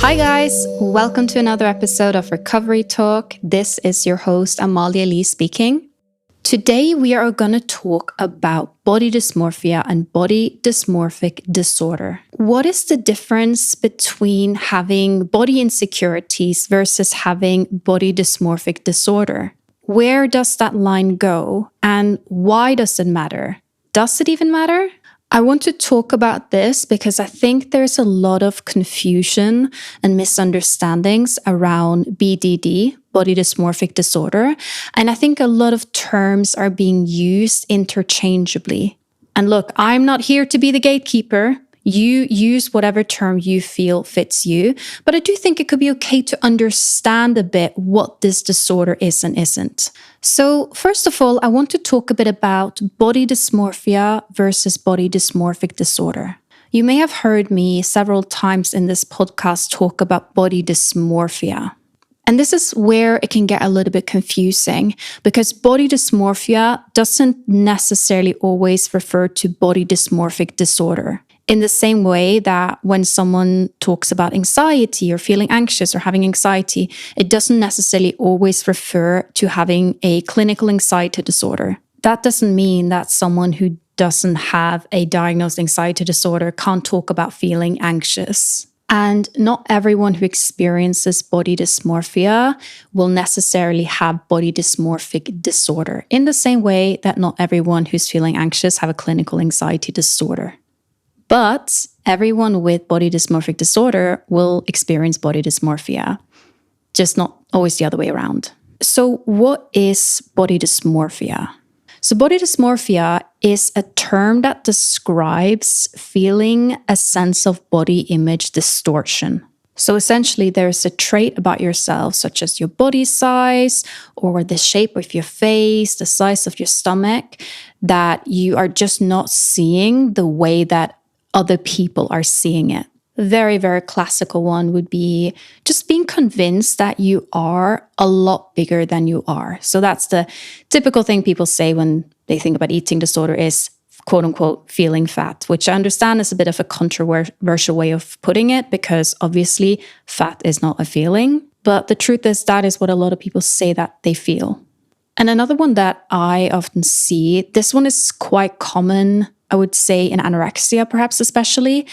Hi guys, welcome to another episode of Recovery Talk. This is your host Amalia Lee speaking. Today we are going to talk about body dysmorphia and body dysmorphic disorder. What is the difference between having body insecurities versus having body dysmorphic disorder? Where does that line go and why does it matter? Does it even matter? I want to talk about this because I think there's a lot of confusion and misunderstandings around BDD, body dysmorphic disorder, and I think a lot of terms are being used interchangeably. And look, I'm not here to be the gatekeeper. You use whatever term you feel fits you, but I do think it could be okay to understand a bit what this disorder is and isn't. So first of all, I want to talk a bit about body dysmorphia versus body dysmorphic disorder. You may have heard me several times in this podcast talk about body dysmorphia. And this is where it can get a little bit confusing because body dysmorphia doesn't necessarily always refer to body dysmorphic disorder. In the same way that when someone talks about anxiety or feeling anxious or having anxiety, it doesn't necessarily always refer to having a clinical anxiety disorder. That doesn't mean that someone who doesn't have a diagnosed anxiety disorder can't talk about feeling anxious. And not everyone who experiences body dysmorphia will necessarily have body dysmorphic disorder, in the same way that not everyone who's feeling anxious have a clinical anxiety disorder. But everyone with body dysmorphic disorder will experience body dysmorphia, just not always the other way around. So what is body dysmorphia? So body dysmorphia is a term that describes feeling a sense of body image distortion. So essentially, there's a trait about yourself, such as your body size or the shape of your face, the size of your stomach, that you are just not seeing the way that other people are seeing it. Very, very classical one would be just being convinced that you are a lot bigger than you are. So that's the typical thing people say when they think about eating disorder is quote unquote feeling fat, which I understand is a bit of a controversial way of putting it because obviously fat is not a feeling. But the truth is that is what a lot of people say that they feel. And another one that I often see, this one is quite common, I would say in anorexia perhaps especially,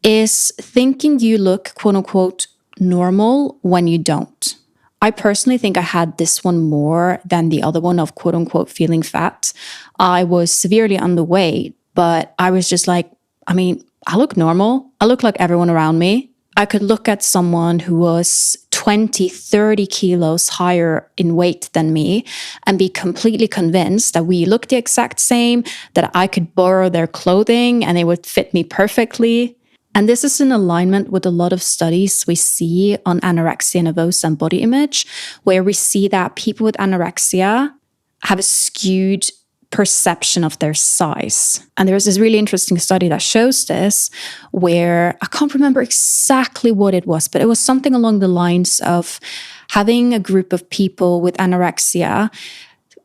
is thinking you look quote unquote normal when you don't. I personally think I had this one more than the other one of quote unquote feeling fat. I was severely underweight, but I was just like, I look normal. I look like everyone around me. I could look at someone who was 20, 30 kilos higher in weight than me and be completely convinced that we looked the exact same, that I could borrow their clothing and it would fit me perfectly. And this is in alignment with a lot of studies we see on anorexia nervosa and body image, where we see that people with anorexia have a skewed perception of their size. And there's this really interesting study that shows this, where I can't remember exactly what it was, but it was something along the lines of having a group of people with anorexia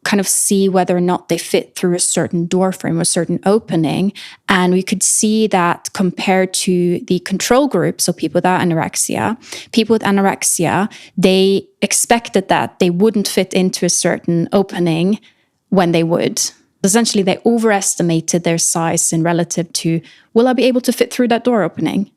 kind of see whether or not they fit through a certain door frame, a certain opening. And we could see that compared to the control group, so people without anorexia, people with anorexia, they expected that they wouldn't fit into a certain opening when they would. Essentially, they overestimated their size in relative to, will I be able to fit through that door opening?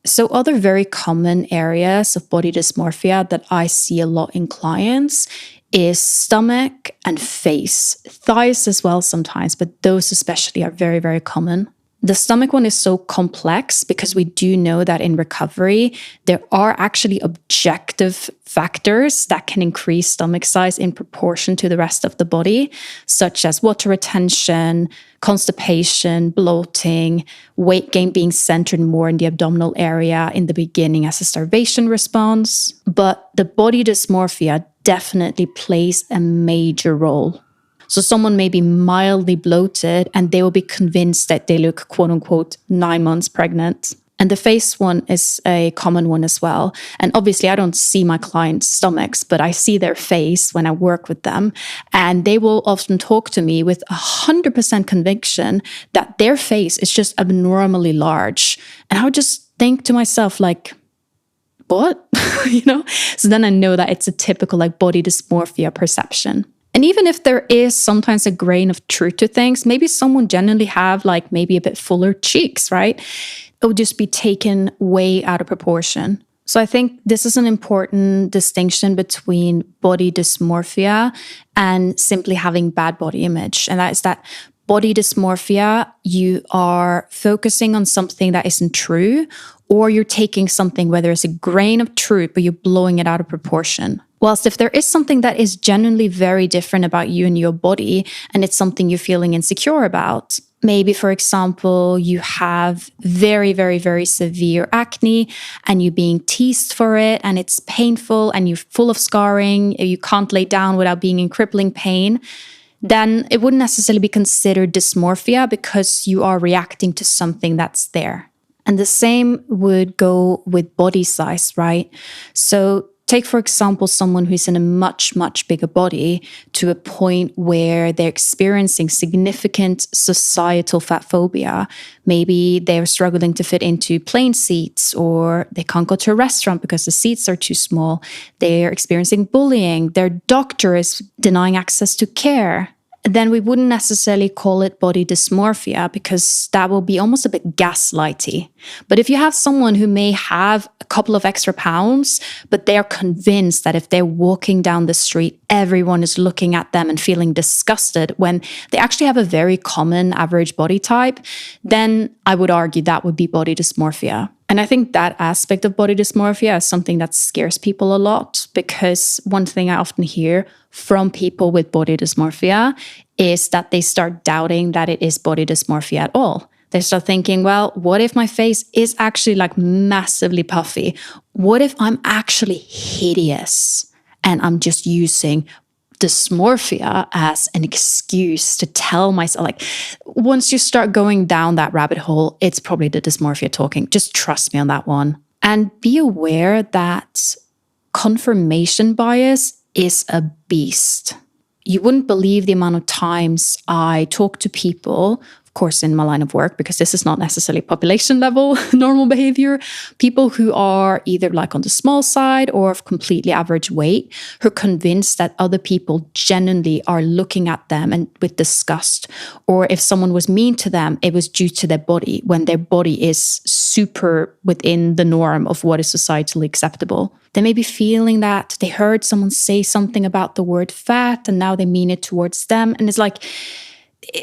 So other very common areas of body dysmorphia that I see a lot in clients is stomach and face, thighs as well sometimes, but those especially are very, very common. The stomach one is so complex because we do know that in recovery, there are actually objective factors that can increase stomach size in proportion to the rest of the body, such as water retention, constipation, bloating, weight gain being centered more in the abdominal area in the beginning as a starvation response. But the body dysmorphia definitely plays a major role. So someone may be mildly bloated and they will be convinced that they look quote unquote 9 months pregnant. And the face one is a common one as well. And obviously I don't see my clients' stomachs, but I see their face when I work with them. And they will often talk to me with 100% conviction that their face is just abnormally large. And I would just think to myself, like, what? So then I know that it's a typical like body dysmorphia perception. And even if there is sometimes a grain of truth to things, maybe someone genuinely have like maybe a bit fuller cheeks, right? It will just be taken way out of proportion. So I think this is an important distinction between body dysmorphia and simply having bad body image. And that is that body dysmorphia, you are focusing on something that isn't true, or you're taking something where there's a grain of truth, but you're blowing it out of proportion. Whilst if there is something that is genuinely very different about you and your body, and it's something you're feeling insecure about, maybe, for example, you have very, very, very severe acne and you're being teased for it and it's painful and you're full of scarring, you can't lay down without being in crippling pain, then it wouldn't necessarily be considered dysmorphia because you are reacting to something that's there. And the same would go with body size, right? So take, for example, someone who's in a much, much bigger body to a point where they're experiencing significant societal fat phobia. Maybe they're struggling to fit into plane seats, or they can't go to a restaurant because the seats are too small. They're experiencing bullying. Their doctor is denying access to care. Then we wouldn't necessarily call it body dysmorphia because that will be almost a bit gaslighty. But if you have someone who may have a couple of extra pounds, but they're convinced that if they're walking down the street, everyone is looking at them and feeling disgusted when they actually have a very common average body type, then I would argue that would be body dysmorphia. And I think that aspect of body dysmorphia is something that scares people a lot, because one thing I often hear from people with body dysmorphia is that they start doubting that it is body dysmorphia at all. They start thinking, well, what if my face is actually like massively puffy? What if I'm actually hideous and I'm just using dysmorphia as an excuse to tell myself? Like, once you start going down that rabbit hole, it's probably the dysmorphia talking. Just trust me on that one. And be aware that confirmation bias is a beast. You wouldn't believe the amount of times I talk to people, of course, in my line of work, because this is not necessarily population level normal behavior, people who are either like on the small side or of completely average weight, who are convinced that other people genuinely are looking at them and with disgust. Or if someone was mean to them, it was due to their body, when their body is super within the norm of what is societally acceptable. They may be feeling that they heard someone say something about the word fat and now they mean it towards them. And it's like,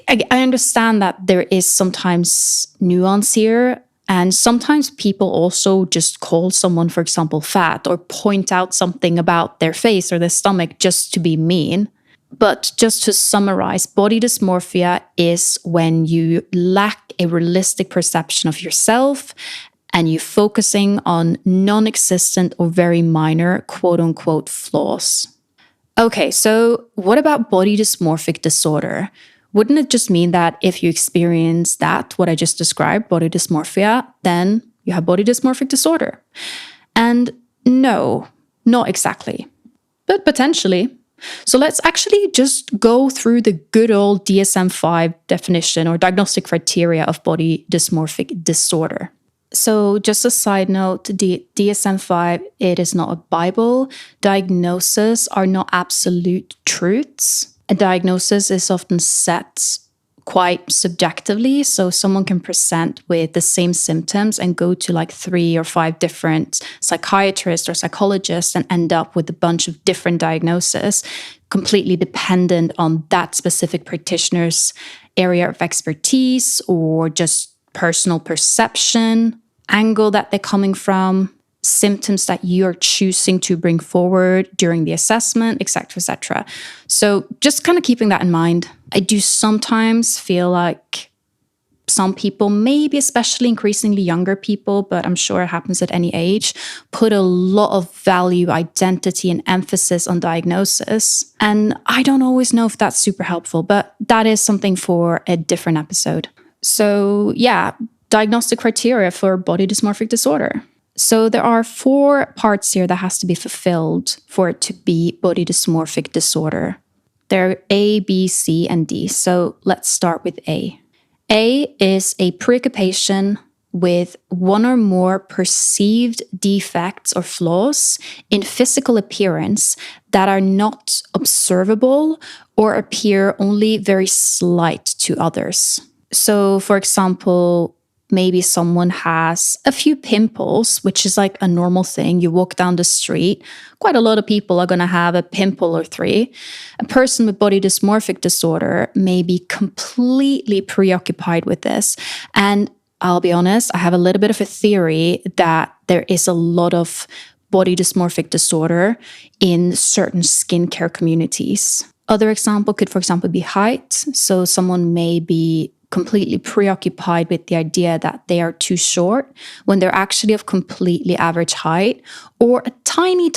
I understand that there is sometimes nuance here. And sometimes people also just call someone, for example, fat, or point out something about their face or their stomach just to be mean. But just to summarize, body dysmorphia is when you lack a realistic perception of yourself and you're focusing on non-existent or very minor quote-unquote flaws. Okay, so what about body dysmorphic disorder? Wouldn't it just mean that if you experience that, what I just described, body dysmorphia, then you have body dysmorphic disorder? And no, not exactly, but potentially. So let's actually just go through the good old DSM-5 definition or diagnostic criteria of body dysmorphic disorder. So just a side note, the DSM-5, it is not a Bible. Diagnoses are not absolute truths. A diagnosis is often set quite subjectively. So someone can present with the same symptoms and go to like 3 or 5 different psychiatrists or psychologists and end up with a bunch of different diagnoses, completely dependent on that specific practitioner's area of expertise or just personal perception, angle that they're coming from, symptoms that you're choosing to bring forward during the assessment, etc., etc. So just kind of keeping that in mind. I do sometimes feel like some people, maybe especially increasingly younger people, but I'm sure it happens at any age, put a lot of value, identity, and emphasis on diagnosis. And I don't always know if that's super helpful, but that is something for a different episode. So yeah, diagnostic criteria for body dysmorphic disorder. So there are 4 parts here that has to be fulfilled for it to be body dysmorphic disorder. There are A, B, C, and D. So let's start with A. A is a preoccupation with one or more perceived defects or flaws in physical appearance that are not observable or appear only very slight to others. So, for example, maybe someone has a few pimples, which is like a normal thing. You walk down the street, quite a lot of people are going to have a pimple or three. A person with body dysmorphic disorder may be completely preoccupied with this. And I'll be honest, I have a little bit of a theory that there is a lot of body dysmorphic disorder in certain skincare communities. Other example could, for example, be height. So someone may be completely preoccupied with the idea that they are too short when they're actually of completely average height, or a tiny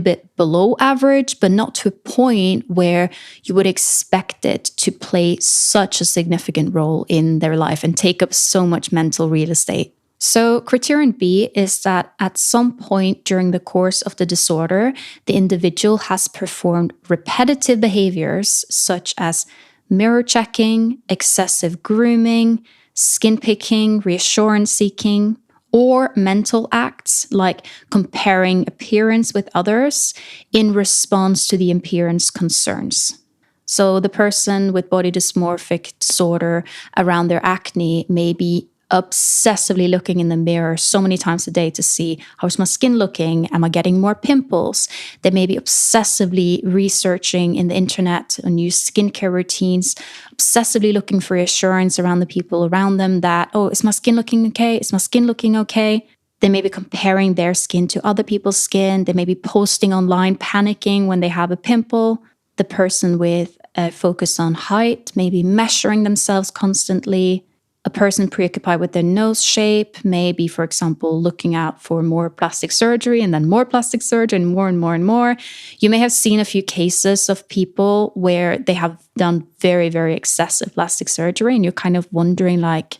bit below average, but not to a point where you would expect it to play such a significant role in their life and take up so much mental real estate. So criterion B is that at some point during the course of the disorder, the individual has performed repetitive behaviors such as mirror checking, excessive grooming, skin picking, reassurance seeking, or mental acts like comparing appearance with others in response to the appearance concerns. So the person with body dysmorphic disorder around their acne may be obsessively looking in the mirror so many times a day to see, how's my skin looking? Am I getting more pimples? They may be obsessively researching in the internet on new skincare routines, obsessively looking for reassurance around the people around them that, oh, is my skin looking okay? Is my skin looking okay? They may be comparing their skin to other people's skin. They may be posting online, panicking when they have a pimple. The person with a focus on height may be measuring themselves constantly. A person preoccupied with their nose shape may be, for example, looking out for more plastic surgery and then more plastic surgery and more and more and more. You may have seen a few cases of people where they have done very, very excessive plastic surgery and you're kind of wondering like,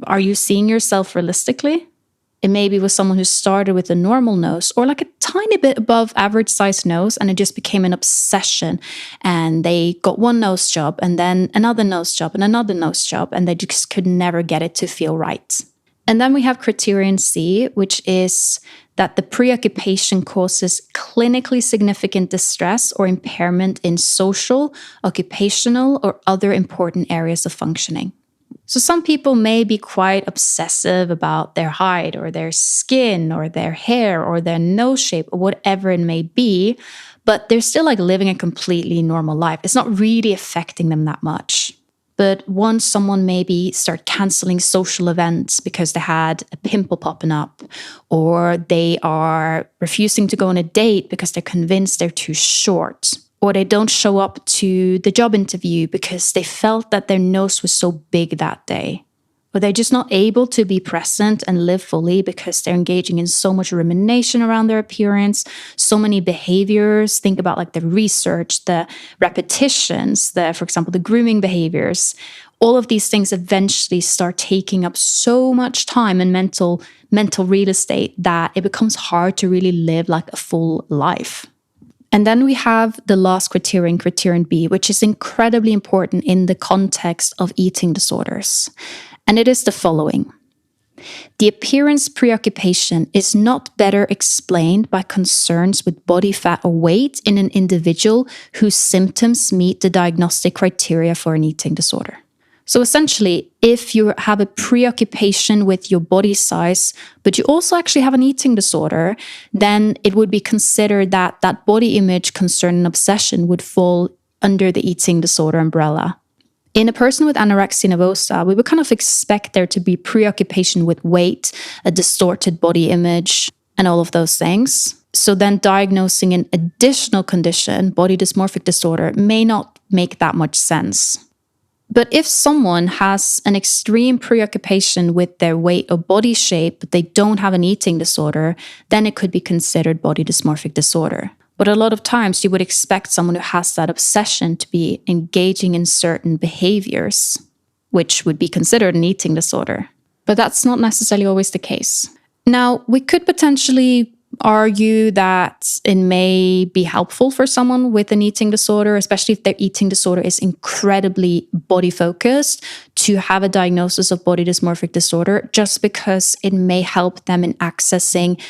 are you seeing yourself realistically? It may be with someone who started with a normal nose or like a tiny bit above average size nose, and it just became an obsession. And they got one nose job and then another nose job and another nose job, and they just could never get it to feel right. And then we have criterion C, which is that the preoccupation causes clinically significant distress or impairment in social, occupational, or other important areas of functioning. So some people may be quite obsessive about their height or their skin or their hair or their nose shape or whatever it may be, but they're still like living a completely normal life. It's not really affecting them that much. But once someone maybe start canceling social events because they had a pimple popping up, or they are refusing to go on a date because they're convinced they're too short, or they don't show up to the job interview because they felt that their nose was so big that day, or they're just not able to be present and live fully because they're engaging in so much rumination around their appearance, so many behaviors. Think about like the research, the repetitions, for example, the grooming behaviors. All of these things eventually start taking up so much time and mental real estate that it becomes hard to really live like a full life. And then we have the last criterion B, which is incredibly important in the context of eating disorders. And it is the following. The appearance preoccupation is not better explained by concerns with body fat or weight in an individual whose symptoms meet the diagnostic criteria for an eating disorder. So essentially, if you have a preoccupation with your body size, but you also actually have an eating disorder, then it would be considered that that body image concern and obsession would fall under the eating disorder umbrella. In a person with anorexia nervosa, we would kind of expect there to be preoccupation with weight, a distorted body image, and all of those things. So then diagnosing an additional condition, body dysmorphic disorder, may not make that much sense. But if someone has an extreme preoccupation with their weight or body shape, but they don't have an eating disorder, then it could be considered body dysmorphic disorder. But a lot of times you would expect someone who has that obsession to be engaging in certain behaviors, which would be considered an eating disorder. But that's not necessarily always the case. Now, we could potentially argue that it may be helpful for someone with an eating disorder, especially if their eating disorder is incredibly body focused, to have a diagnosis of body dysmorphic disorder, just because it may help them in accessing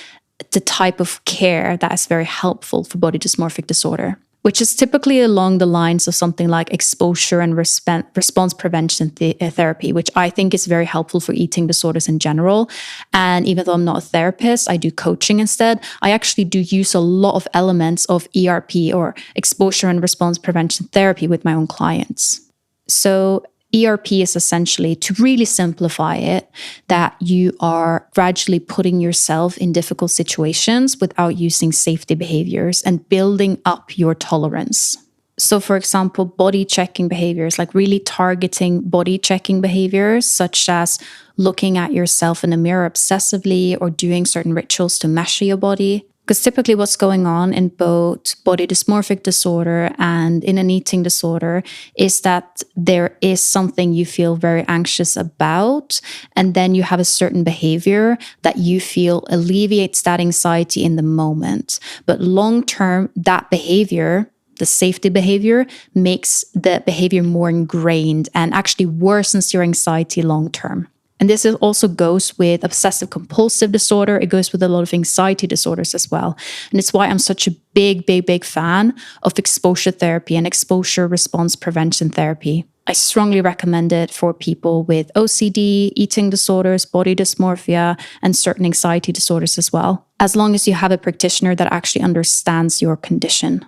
the type of care that is very helpful for body dysmorphic disorder, which is typically along the lines of something like exposure and response prevention therapy, which I think is very helpful for eating disorders in general. And even though I'm not a therapist, I do coaching instead. I actually do use a lot of elements of ERP, or exposure and response prevention therapy, with my own clients. So ERP is essentially, to really simplify it, that you are gradually putting yourself in difficult situations without using safety behaviors and building up your tolerance. So, for example, body checking behaviors, like really targeting body checking behaviors, such as looking at yourself in the mirror obsessively or doing certain rituals to measure your body. Because typically what's going on in both body dysmorphic disorder and in an eating disorder is that there is something you feel very anxious about, and then you have a certain behavior that you feel alleviates that anxiety in the moment. But long term, that behavior, the safety behavior, makes the behavior more ingrained and actually worsens your anxiety long term. And this also goes with obsessive compulsive disorder. It goes with a lot of anxiety disorders as well. And it's why I'm such a big fan of exposure therapy and exposure response prevention therapy. I strongly recommend it for people with OCD, eating disorders, body dysmorphia, and certain anxiety disorders as well, as long as you have a practitioner that actually understands your condition.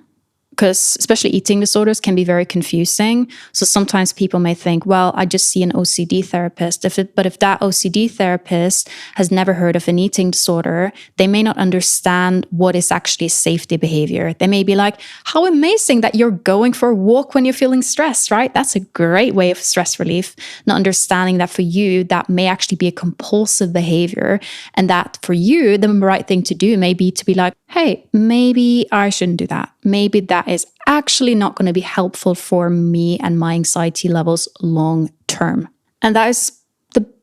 Because especially eating disorders can be very confusing. So sometimes people may think, well, I just see an OCD therapist. But if that OCD therapist has never heard of an eating disorder, they may not understand what is actually safety behavior. They may be like, how amazing that you're going for a walk when you're feeling stressed, right? That's a great way of stress relief. Not understanding that for you, that may actually be a compulsive behavior. And that for you, the right thing to do may be to be like, hey, maybe I shouldn't do that. Maybe that is actually not going to be helpful for me and my anxiety levels long term. And that is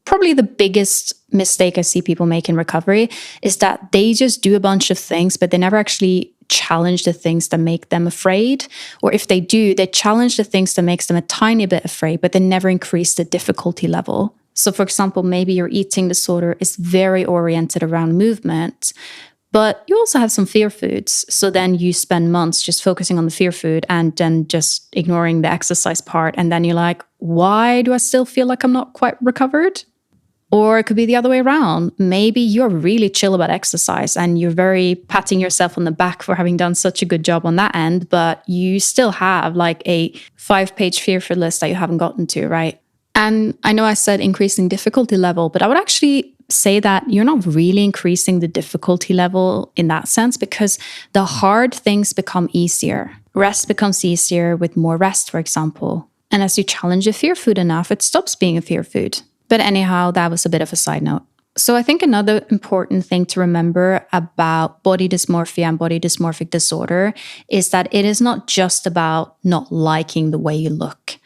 probably the biggest mistake I see people make in recovery, is that they just do a bunch of things, but they never actually challenge the things that make them afraid. Or if they do, they challenge the things that makes them a tiny bit afraid, but they never increase the difficulty level. So for example, maybe your eating disorder is very oriented around movement, but you also have some fear foods. So then you spend months just focusing on the fear food and then just ignoring the exercise part. And then you're like, why do I still feel like I'm not quite recovered? Or it could be the other way around. Maybe you're really chill about exercise and you're very patting yourself on the back for having done such a good job on that end, but you still have like a 5-page fear food list that you haven't gotten to, right? And I know I said increasing difficulty level, but I would actually say that you're not really increasing the difficulty level in that sense, because the hard things become easier. Rest becomes easier with more rest, for example. And as you challenge a fear food enough, it stops being a fear food. But anyhow, that was a bit of a side note. So I think another important thing to remember about body dysmorphia and body dysmorphic disorder is that it is not just about not liking the way you look.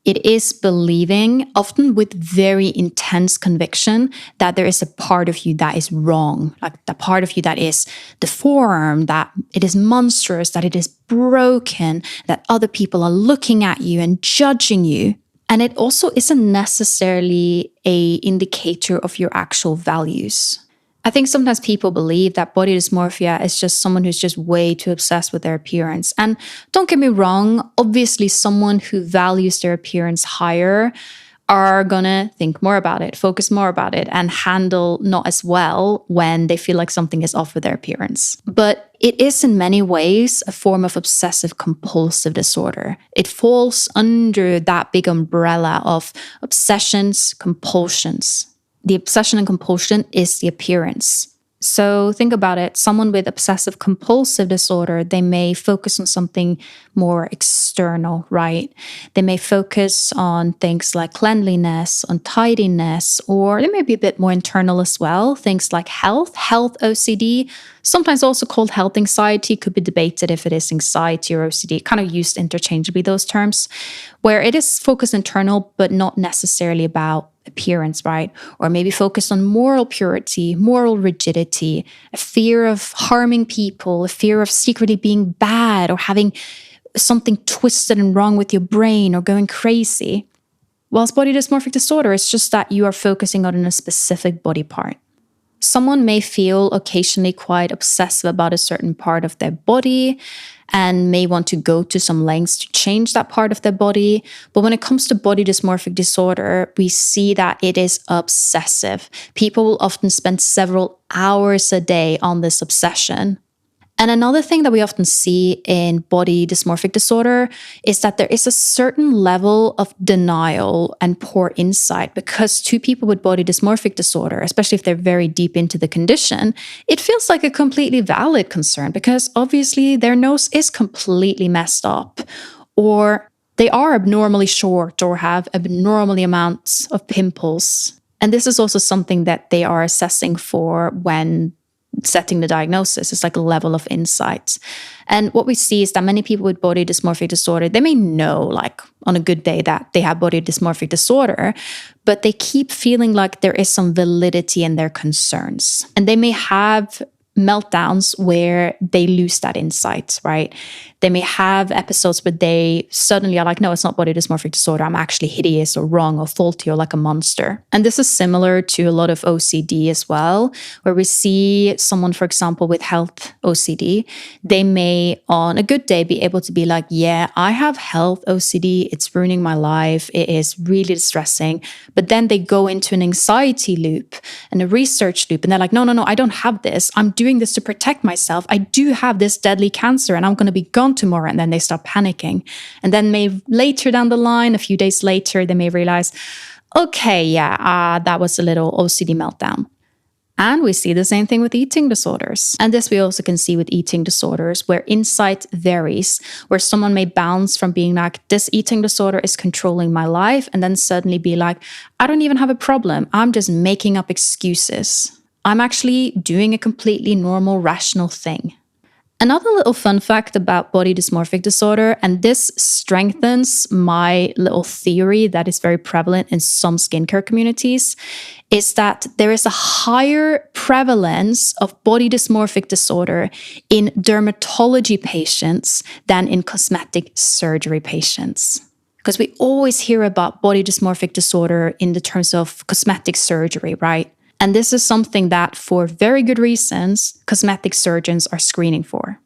It is believing, often with very intense conviction, that there is a part of you that is wrong, like the part of you that is deformed, that it is monstrous, that it is broken, that other people are looking at you and judging you. And it also isn't necessarily an indicator of your actual values. I think sometimes people believe that body dysmorphia is just someone who's just way too obsessed with their appearance. And don't get me wrong, obviously someone who values their appearance higher are gonna think more about it, focus more about it, and handle not as well when they feel like something is off with their appearance. But it is in many ways a form of obsessive compulsive disorder. It falls under that big umbrella of obsessions, compulsions. The obsession and compulsion is the appearance. So think about it. Someone with obsessive compulsive disorder, they may focus on something more external, right? They may focus on things like cleanliness, on tidiness, or they may be a bit more internal as well. Things like health OCD. sometimes also called health anxiety. Could be debated if it is anxiety or OCD, kind of used interchangeably, those terms, where it is focused internal, but not necessarily about appearance, right? Or maybe focused on moral purity, moral rigidity, a fear of harming people, a fear of secretly being bad or having something twisted and wrong with your brain or going crazy. Whilst body dysmorphic disorder is just that you are focusing on a specific body part. Someone may feel occasionally quite obsessive about a certain part of their body and may want to go to some lengths to change that part of their body. But when it comes to body dysmorphic disorder, we see that it is obsessive. People will often spend several hours a day on this obsession. And another thing that we often see in body dysmorphic disorder is that there is a certain level of denial and poor insight, because to people with body dysmorphic disorder, especially if they're very deep into the condition, it feels like a completely valid concern because obviously their nose is completely messed up, or they are abnormally short or have abnormally amounts of pimples. And this is also something that they are assessing for when setting the diagnosis. Is like a level of insight. And what we see is that many people with body dysmorphic disorder, they may know like on a good day that they have body dysmorphic disorder, but they keep feeling like there is some validity in their concerns. And they may have meltdowns where they lose that insight, right? They may have episodes where they suddenly are like, no, it's not body dysmorphic disorder. I'm actually hideous or wrong or faulty or like a monster. And this is similar to a lot of OCD as well, where we see someone, for example, with health OCD, they may on a good day be able to be like, yeah, I have health OCD. It's ruining my life. It is really distressing. But then they go into an anxiety loop and a research loop. And they're like, no, I don't have this. I'm doing this to protect myself. I do have this deadly cancer and I'm going to be gone tomorrow. And then they start panicking. And then later down the line, a few days later, they may realize, okay, yeah, that was a little OCD meltdown. And we see the same thing with eating disorders. And this we also can see with eating disorders, where insight varies, where someone may bounce from being like, this eating disorder is controlling my life, and then suddenly be like, I don't even have a problem. I'm just making up excuses. I'm actually doing a completely normal, rational thing. Another little fun fact about body dysmorphic disorder, and this strengthens my little theory that is very prevalent in some skincare communities, is that there is a higher prevalence of body dysmorphic disorder in dermatology patients than in cosmetic surgery patients. Because we always hear about body dysmorphic disorder in the terms of cosmetic surgery, right? And this is something that, for very good reasons, cosmetic surgeons are screening for.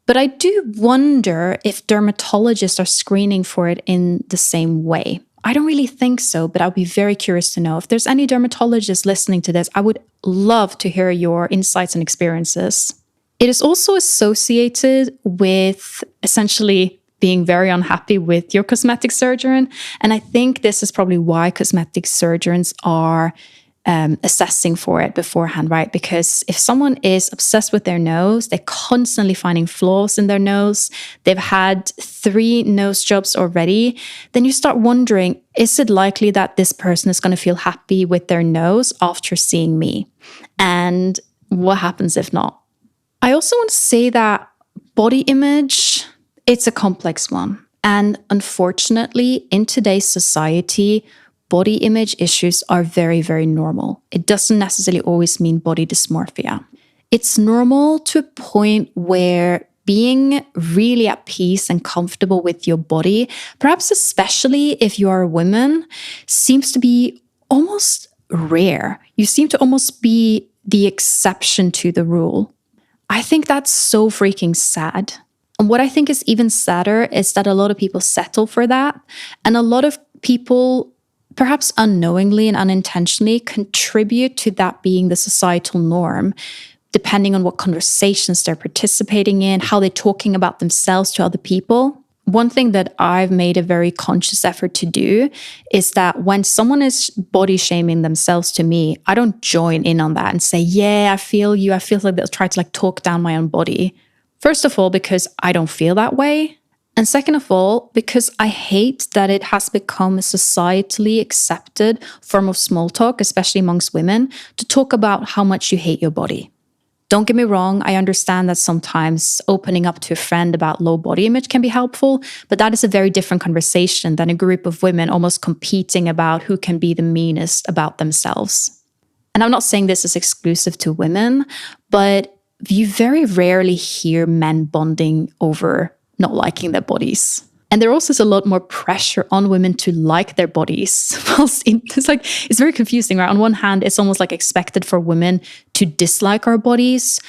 But I do wonder if dermatologists are screening for it in the same way. I don't really think so, but I'll be very curious to know. If there's any dermatologists listening to this, I would love to hear your insights and experiences. It is also associated with essentially being very unhappy with your cosmetic surgeon. And I think this is probably why cosmetic surgeons are assessing for it beforehand, right? Because if someone is obsessed with their nose, they're constantly finding flaws in their nose, they've had 3 nose jobs already, then you start wondering, is it likely that this person is going to feel happy with their nose after seeing me? And what happens if not? I also want to say that body image, it's a complex one. And unfortunately, in today's society, body image issues are very, very normal. It doesn't necessarily always mean body dysmorphia. It's normal to a point where being really at peace and comfortable with your body, perhaps especially if you are a woman, seems to be almost rare. You seem to almost be the exception to the rule. I think that's so freaking sad. And what I think is even sadder is that a lot of people settle for that. And a lot of people, perhaps unknowingly and unintentionally, contribute to that being the societal norm, depending on what conversations they're participating in, how they're talking about themselves to other people. One thing that I've made a very conscious effort to do is that when someone is body shaming themselves to me, I don't join in on that and say, yeah, I feel you. I feel like they'll try to talk down my own body. First of all, because I don't feel that way. And second of all, because I hate that it has become a societally accepted form of small talk, especially amongst women, to talk about how much you hate your body. Don't get me wrong, I understand that sometimes opening up to a friend about low body image can be helpful, but that is a very different conversation than a group of women almost competing about who can be the meanest about themselves. And I'm not saying this is exclusive to women, but you very rarely hear men bonding over not liking their bodies. And there also is a lot more pressure on women to like their bodies. It's very confusing, right? On one hand, it's almost like expected for women to dislike our bodies,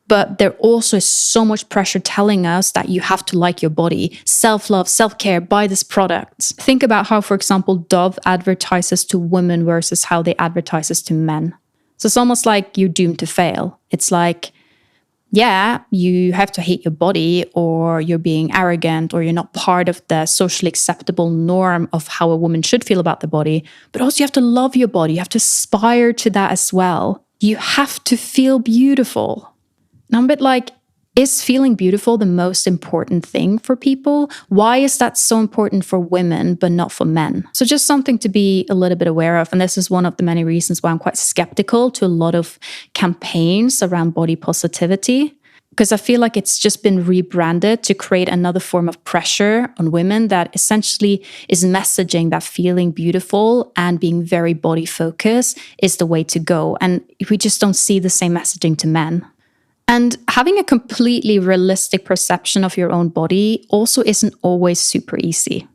but there also is so much pressure telling us that you have to like your body. Self-love, self-care, buy this product. Think about how, for example, Dove advertises to women versus how they advertises to men. So it's almost like you're doomed to fail. It's like, yeah, you have to hate your body, or you're being arrogant, or you're not part of the socially acceptable norm of how a woman should feel about the body. But also you have to love your body. You have to aspire to that as well. You have to feel beautiful. And I'm a bit like, is feeling beautiful the most important thing for people? Why is that so important for women, but not for men? So just something to be a little bit aware of. And this is one of the many reasons why I'm quite skeptical to a lot of campaigns around body positivity, because I feel like it's just been rebranded to create another form of pressure on women that essentially is messaging that feeling beautiful and being very body focused is the way to go. And we just don't see the same messaging to men. And having a completely realistic perception of your own body also isn't always super easy.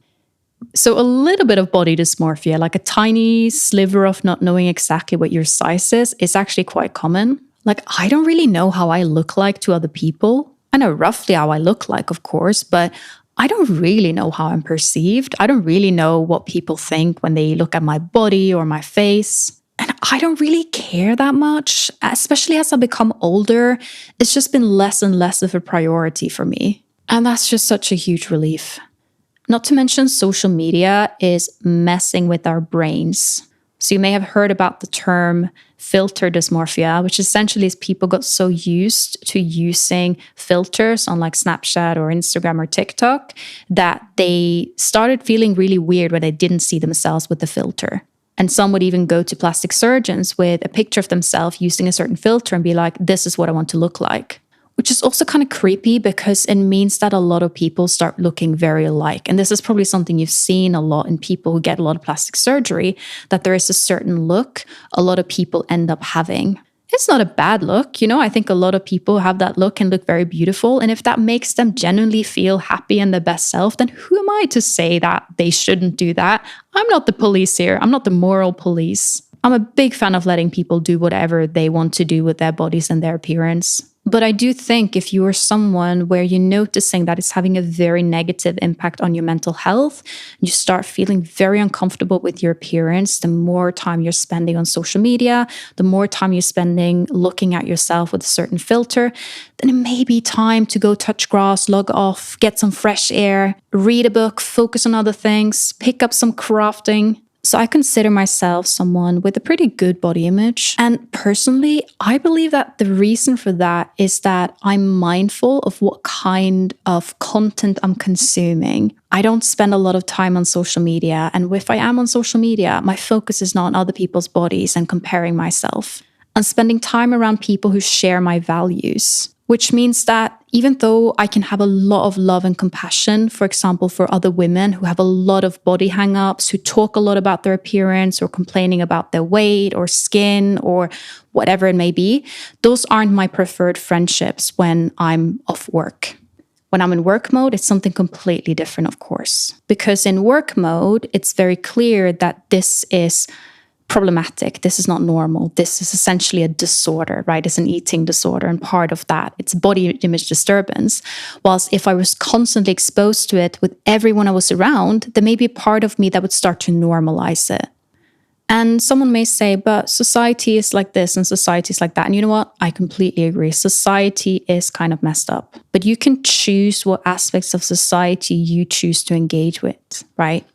So a little bit of body dysmorphia, like a tiny sliver of not knowing exactly what your size is actually quite common. Like, I don't really know how I look like to other people. I know roughly how I look like, of course, but I don't really know how I'm perceived. I don't really know what people think when they look at my body or my face. And I don't really care that much, especially as I become older. It's just been less and less of a priority for me. And that's just such a huge relief. Not to mention social media is messing with our brains. So you may have heard about the term filter dysmorphia, which essentially is people got so used to using filters on like Snapchat or Instagram or TikTok that they started feeling really weird when they didn't see themselves with the filter. And some would even go to plastic surgeons with a picture of themselves using a certain filter and be like, this is what I want to look like. Which is also kind of creepy because it means that a lot of people start looking very alike. And this is probably something you've seen a lot in people who get a lot of plastic surgery, that there is a certain look a lot of people end up having. It's not a bad look. I think a lot of people have that look and look very beautiful. And if that makes them genuinely feel happy and their best self, then who am I to say that they shouldn't do that? I'm not the police here. I'm not the moral police. I'm a big fan of letting people do whatever they want to do with their bodies and their appearance. But I do think if you are someone where you're noticing that it's having a very negative impact on your mental health, you start feeling very uncomfortable with your appearance, the more time you're spending on social media, the more time you're spending looking at yourself with a certain filter, then it may be time to go touch grass, log off, get some fresh air, read a book, focus on other things, pick up some crafting. So I consider myself someone with a pretty good body image. And personally, I believe that the reason for that is that I'm mindful of what kind of content I'm consuming. I don't spend a lot of time on social media. And if I am on social media, my focus is not on other people's bodies and comparing myself. I'm spending time around people who share my values. Which means that even though I can have a lot of love and compassion, for example, for other women who have a lot of body hang-ups, who talk a lot about their appearance or complaining about their weight or skin or whatever it may be, those aren't my preferred friendships when I'm off work. When I'm in work mode, it's something completely different, of course. Because in work mode, it's very clear that this is problematic. This is not normal. This is essentially a disorder, right? It's an eating disorder, and part of that, it's body image disturbance. Whilst if I was constantly exposed to it with everyone I was around, there may be a part of me that would start to normalize it. And someone may say, but society is like this and society is like that. And you know what? I completely agree. Society is kind of messed up. But you can choose what aspects of society you choose to engage with, right?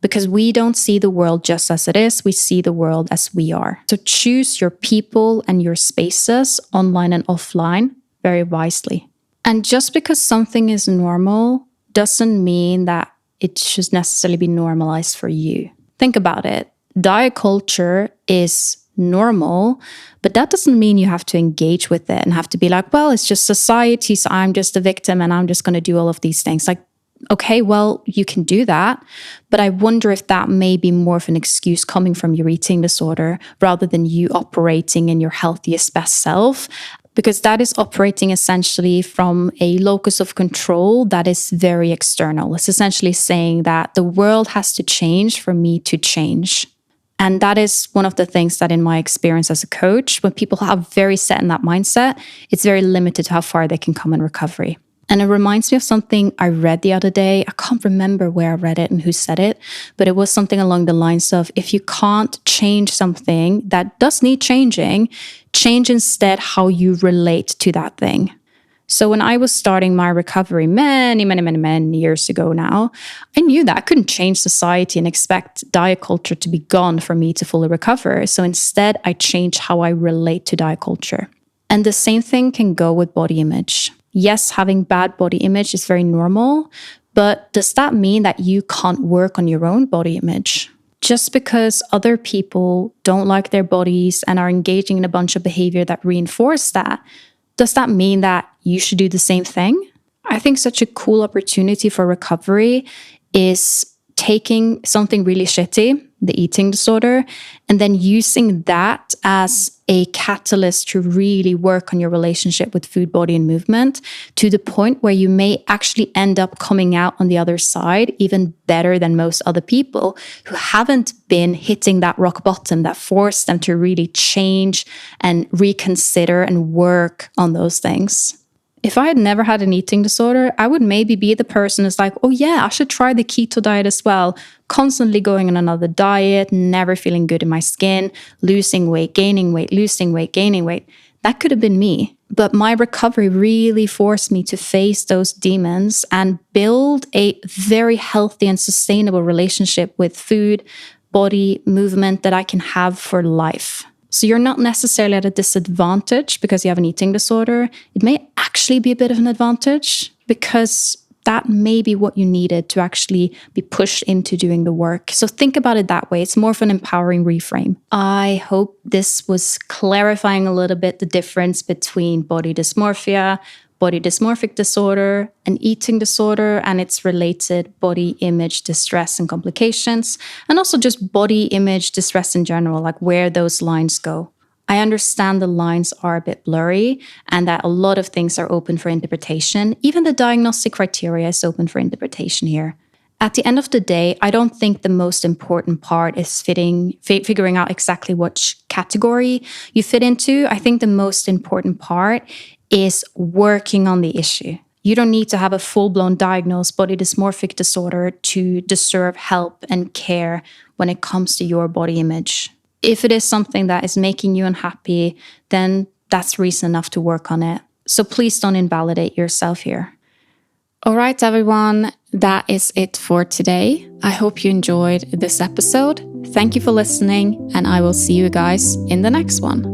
Because we don't see the world just as it is, we see the world as we are. So choose your people and your spaces, online and offline, very wisely. And just because something is normal doesn't mean that it should necessarily be normalized for you. Think about it. Diet culture is normal, but that doesn't mean you have to engage with it and have to be like, well, it's just society, so I'm just a victim and I'm just going to do all of these things. Like, okay, well, you can do that, but I wonder if that may be more of an excuse coming from your eating disorder rather than you operating in your healthiest, best self, because that is operating essentially from a locus of control that is very external. It's essentially saying that the world has to change for me to change. And that is one of the things that in my experience as a coach, when people are very set in that mindset, it's very limited to how far they can come in recovery. And it reminds me of something I read the other day. I can't remember where I read it and who said it, but it was something along the lines of, if you can't change something that does need changing, change instead how you relate to that thing. So when I was starting my recovery many years ago now, I knew that I couldn't change society and expect diet culture to be gone for me to fully recover. So instead, I changed how I relate to diet culture. And the same thing can go with body image. Yes, having bad body image is very normal, but does that mean that you can't work on your own body image? Just because other people don't like their bodies and are engaging in a bunch of behavior that reinforce that, does that mean that you should do the same thing? I think such a cool opportunity for recovery is taking something really shitty, the eating disorder, and then using that as a catalyst to really work on your relationship with food, body, and movement to the point where you may actually end up coming out on the other side even better than most other people who haven't been hitting that rock bottom that forced them to really change and reconsider and work on those things. If I had never had an eating disorder, I would maybe be the person who's like, oh yeah, I should try the keto diet as well. Constantly going on another diet, never feeling good in my skin, losing weight, gaining weight, losing weight, gaining weight. That could have been me. But my recovery really forced me to face those demons and build a very healthy and sustainable relationship with food, body, movement that I can have for life. So you're not necessarily at a disadvantage because you have an eating disorder. It may actually be a bit of an advantage because that may be what you needed to actually be pushed into doing the work. So think about it that way. It's more of an empowering reframe. I hope this was clarifying a little bit the difference between body dysmorphia, body dysmorphic disorder, an eating disorder, and its related body image distress and complications, and also just body image distress in general, like where those lines go. I understand the lines are a bit blurry and that a lot of things are open for interpretation. Even the diagnostic criteria is open for interpretation here. At the end of the day, I don't think the most important part is figuring out exactly which category you fit into. I think the most important part is working on the issue. You don't need to have a full-blown diagnosed body dysmorphic disorder to deserve help and care when it comes to your body image. If it is something that is making you unhappy, then that's reason enough to work on it. So please don't invalidate yourself here. All right, everyone, that is it for today. I hope you enjoyed this episode. Thank you for listening, and I will see you guys in the next one.